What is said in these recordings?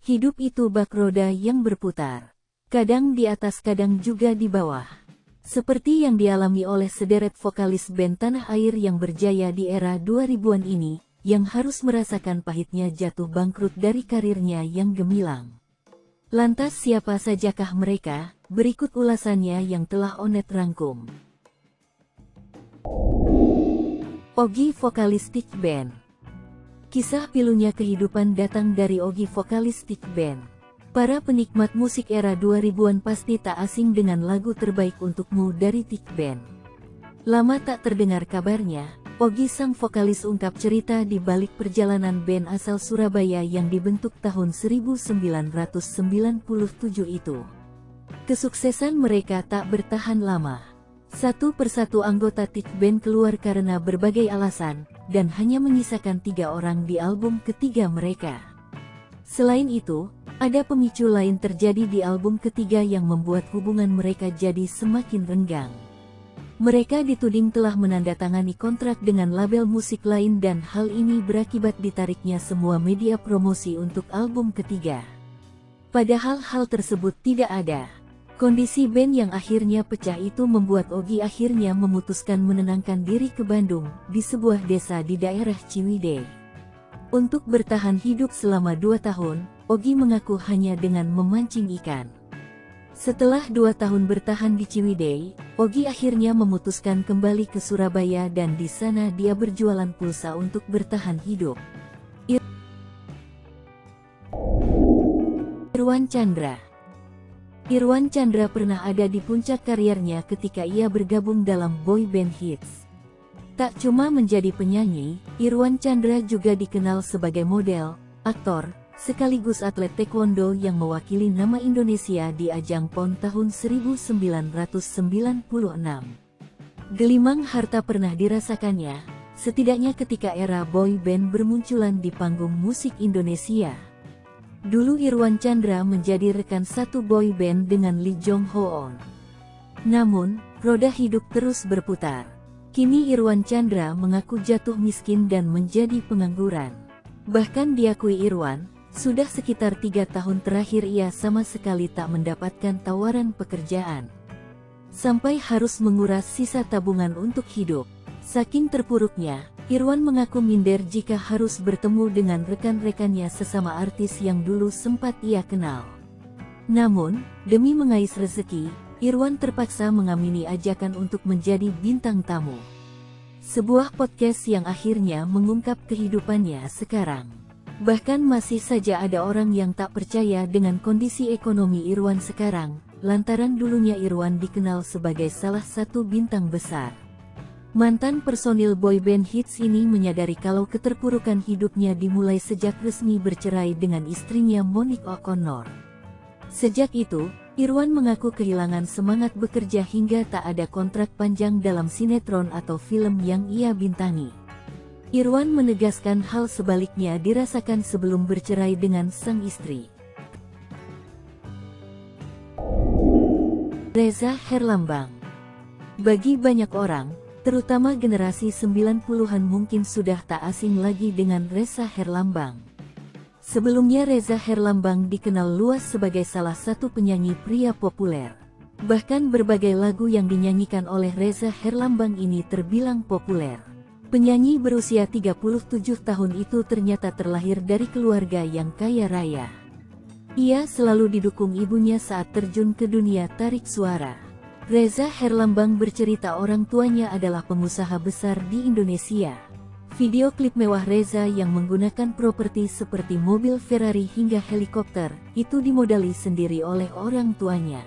Hidup itu bak roda yang berputar. Kadang di atas, kadang juga di bawah. Seperti yang dialami oleh sederet vokalis band tanah air yang berjaya di era 2000-an ini, yang harus merasakan pahitnya jatuh bangkrut dari karirnya yang gemilang. Lantas siapa sajakah mereka? Berikut ulasannya yang telah Onet rangkum. Ogi, vokalis Tick Band. Kisah pilunya kehidupan datang dari Ogi, vokalis Tick Band. Para penikmat musik era 2000-an pasti tak asing dengan lagu Terbaik Untukmu dari Tick Band. Lama tak terdengar kabarnya, Ogi sang vokalis ungkap cerita di balik perjalanan band asal Surabaya yang dibentuk tahun 1997 itu. Kesuksesan mereka tak bertahan lama. Satu persatu anggota Tick Band keluar karena berbagai alasan, dan hanya menyisakan 3 orang di album ketiga mereka. Selain itu, ada pemicu lain terjadi di album ketiga yang membuat hubungan mereka jadi semakin renggang. Mereka dituding telah menandatangani kontrak dengan label musik lain dan hal ini berakibat ditariknya semua media promosi untuk album ketiga. Padahal hal tersebut tidak ada. Kondisi band yang akhirnya pecah itu membuat Ogi akhirnya memutuskan menenangkan diri ke Bandung, di sebuah desa di daerah Ciwidey. Untuk bertahan hidup selama 2 tahun, Ogi mengaku hanya dengan memancing ikan. Setelah 2 tahun bertahan di Ciwidey, Ogi akhirnya memutuskan kembali ke Surabaya dan di sana dia berjualan pulsa untuk bertahan hidup. Irwan Chandra. Irwan Chandra pernah ada di puncak karirnya ketika ia bergabung dalam boy band Hits. Tak cuma menjadi penyanyi, Irwan Chandra juga dikenal sebagai model, aktor, sekaligus atlet taekwondo yang mewakili nama Indonesia di ajang PON tahun 1996. Gelimang harta pernah dirasakannya, setidaknya ketika era boy band bermunculan di panggung musik Indonesia. Dulu Irwan Chandra menjadi rekan satu boy band dengan Lee Jong Hoon. Namun, roda hidup terus berputar. Kini Irwan Chandra mengaku jatuh miskin dan menjadi pengangguran. Bahkan diakui Irwan, sudah sekitar 3 tahun terakhir ia sama sekali tak mendapatkan tawaran pekerjaan. Sampai harus menguras sisa tabungan untuk hidup. Saking terpuruknya, Irwan mengaku minder jika harus bertemu dengan rekan-rekannya sesama artis yang dulu sempat ia kenal. Namun, demi mengais rezeki, Irwan terpaksa mengamini ajakan untuk menjadi bintang tamu sebuah podcast yang akhirnya mengungkap kehidupannya sekarang. Bahkan masih saja ada orang yang tak percaya dengan kondisi ekonomi Irwan sekarang, lantaran dulunya Irwan dikenal sebagai salah satu bintang besar. Mantan personil boyband Hits ini menyadari kalau keterpurukan hidupnya dimulai sejak resmi bercerai dengan istrinya Monique O'Connor. Sejak itu, Irwan mengaku kehilangan semangat bekerja hingga tak ada kontrak panjang dalam sinetron atau film yang ia bintangi. Irwan menegaskan hal sebaliknya dirasakan sebelum bercerai dengan sang istri. Reza Herlambang. Bagi banyak orang, terutama generasi 90-an mungkin sudah tak asing lagi dengan Reza Herlambang. Sebelumnya Reza Herlambang dikenal luas sebagai salah satu penyanyi pria populer. Bahkan berbagai lagu yang dinyanyikan oleh Reza Herlambang ini terbilang populer. Penyanyi berusia 37 tahun itu ternyata terlahir dari keluarga yang kaya raya. Ia selalu didukung ibunya saat terjun ke dunia tarik suara. Reza Herlambang bercerita orang tuanya adalah pengusaha besar di Indonesia. Video klip mewah Reza yang menggunakan properti seperti mobil Ferrari hingga helikopter, itu dimodali sendiri oleh orang tuanya.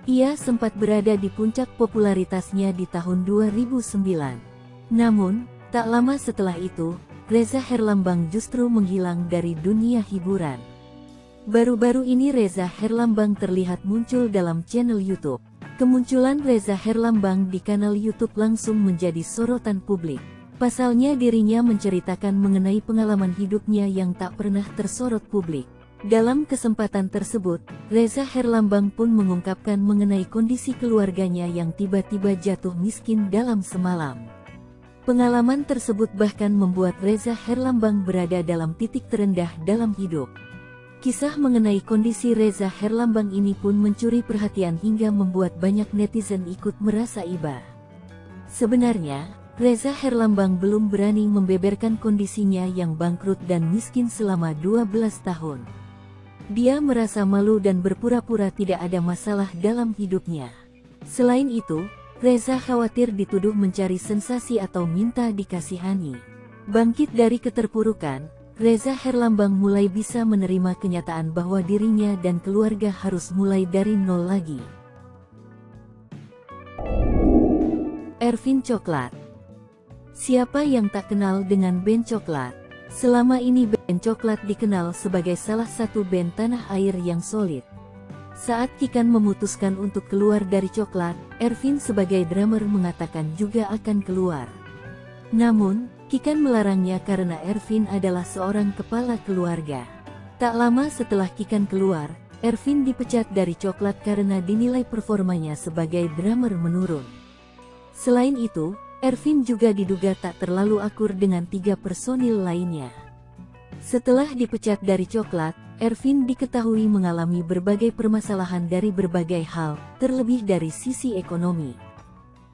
Ia sempat berada di puncak popularitasnya di tahun 2009. Namun, tak lama setelah itu, Reza Herlambang justru menghilang dari dunia hiburan. Baru-baru ini Reza Herlambang terlihat muncul dalam channel YouTube. Kemunculan Reza Herlambang di kanal YouTube langsung menjadi sorotan publik. Pasalnya dirinya menceritakan mengenai pengalaman hidupnya yang tak pernah tersorot publik. Dalam kesempatan tersebut, Reza Herlambang pun mengungkapkan mengenai kondisi keluarganya yang tiba-tiba jatuh miskin dalam semalam. Pengalaman tersebut bahkan membuat Reza Herlambang berada dalam titik terendah dalam hidup. Kisah mengenai kondisi Reza Herlambang ini pun mencuri perhatian hingga membuat banyak netizen ikut merasa iba. Sebenarnya, Reza Herlambang belum berani membeberkan kondisinya yang bangkrut dan miskin selama 12 tahun. Dia merasa malu dan berpura-pura tidak ada masalah dalam hidupnya. Selain itu, Reza khawatir dituduh mencari sensasi atau minta dikasihani. Bangkit dari keterpurukan, Reza Herlambang mulai bisa menerima kenyataan bahwa dirinya dan keluarga harus mulai dari nol lagi. Ervin Coklat. Siapa yang tak kenal dengan band Coklat? Selama ini band Coklat dikenal sebagai salah satu band tanah air yang solid. Saat Kikan memutuskan untuk keluar dari Coklat, Ervin sebagai drummer mengatakan juga akan keluar. Namun, Kikan melarangnya karena Ervin adalah seorang kepala keluarga. Tak lama setelah Kikan keluar, Ervin dipecat dari Coklat karena dinilai performanya sebagai drummer menurun. Selain itu, Ervin juga diduga tak terlalu akur dengan 3 personil lainnya. Setelah dipecat dari Coklat, Ervin diketahui mengalami berbagai permasalahan dari berbagai hal, terlebih dari sisi ekonomi.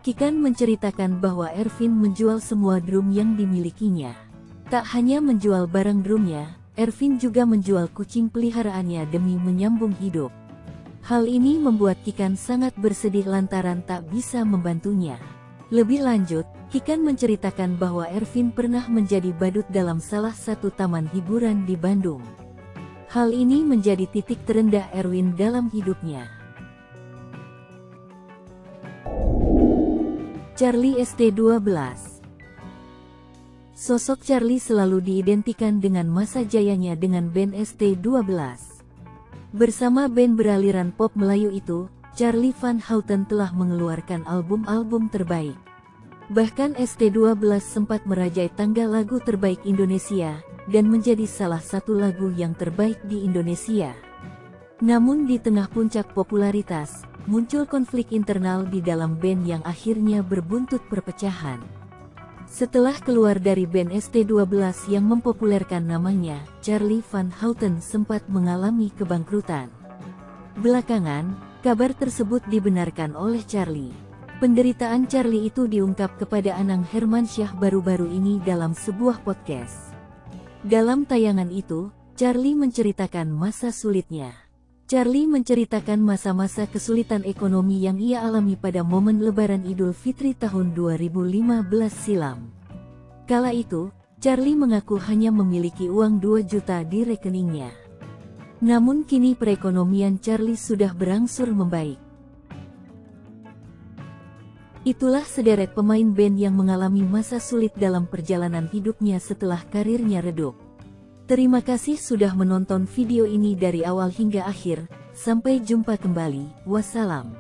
Kikan menceritakan bahwa Ervin menjual semua drum yang dimilikinya. Tak hanya menjual barang drumnya, Ervin juga menjual kucing peliharaannya demi menyambung hidup. Hal ini membuat Kikan sangat bersedih lantaran tak bisa membantunya. Lebih lanjut, Kikan menceritakan bahwa Ervin pernah menjadi badut dalam salah satu taman hiburan di Bandung. Hal ini menjadi titik terendah Ervin dalam hidupnya. Charlie ST12. Sosok Charlie selalu diidentikan dengan masa jayanya dengan band ST12. Bersama band beraliran pop Melayu itu, Charlie Van Houten telah mengeluarkan album-album terbaik. Bahkan ST12 sempat merajai tangga lagu terbaik Indonesia, dan menjadi salah satu lagu yang terbaik di Indonesia. Namun di tengah puncak popularitas, muncul konflik internal di dalam band yang akhirnya berbuntut perpecahan. Setelah keluar dari band ST12 yang mempopulerkan namanya, Charlie Van Houten sempat mengalami kebangkrutan. Belakangan, kabar tersebut dibenarkan oleh Charlie. Penderitaan Charlie itu diungkap kepada Anang Hermansyah baru-baru ini dalam sebuah podcast. Dalam tayangan itu, Charlie menceritakan masa sulitnya. Charlie menceritakan masa-masa kesulitan ekonomi yang ia alami pada momen Lebaran Idul Fitri tahun 2015 silam. Kala itu, Charlie mengaku hanya memiliki uang 2 juta di rekeningnya. Namun kini perekonomian Charlie sudah berangsur membaik. Itulah sederet pemain band yang mengalami masa sulit dalam perjalanan hidupnya setelah karirnya redup. Terima kasih sudah menonton video ini dari awal hingga akhir. Sampai jumpa kembali. Wassalam.